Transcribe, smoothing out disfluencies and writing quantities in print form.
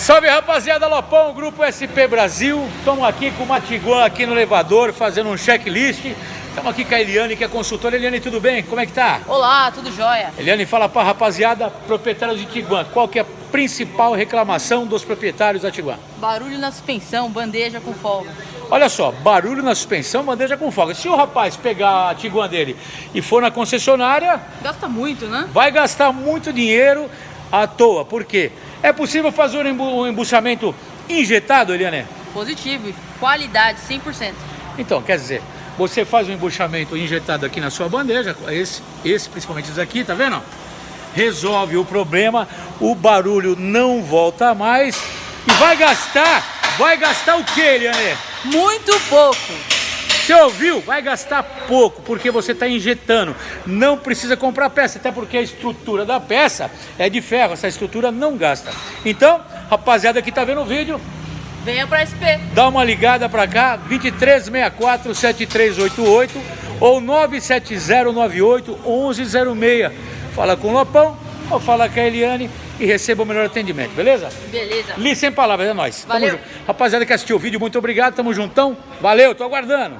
Salve, rapaziada, Lopão, Grupo SP Brasil. Estamos aqui com uma Tiguan aqui no elevador, fazendo um checklist. Estamos aqui com a Eliane, que é consultora. Eliane, tudo bem? Como é que tá? Olá, tudo jóia. Eliane, fala pra rapaziada, proprietários de Tiguan, qual que é a principal reclamação dos proprietários da Tiguan? Barulho na suspensão, bandeja com folga. Olha só, barulho na suspensão, bandeja com folga. Se o rapaz pegar a Tiguan dele e for na concessionária, Gasta muito, né? vai gastar muito dinheiro à toa. Por quê? É possível fazer um embuchamento injetado, Eliane? Positivo, qualidade, 100%. Então, quer dizer, você faz um embuchamento injetado aqui na sua bandeja, esse principalmente esse aqui, tá vendo? Resolve o problema, o barulho não volta mais e vai gastar o que, Eliane? Muito pouco. Você ouviu? Vai gastar pouco, porque você está injetando. Não precisa comprar peça, até porque a estrutura da peça é de ferro, essa estrutura não gasta. Então, rapaziada que está vendo o vídeo, Venha pra SP. dá uma ligada para cá, 2364-7388 ou 97098-1106. Fala com o Lopão ou fala com a Eliane e receba o melhor atendimento, beleza? Beleza. Li sem palavras, é nóis. Valeu. Rapaziada que assistiu o vídeo, muito obrigado, tamo juntão. Valeu, tô aguardando.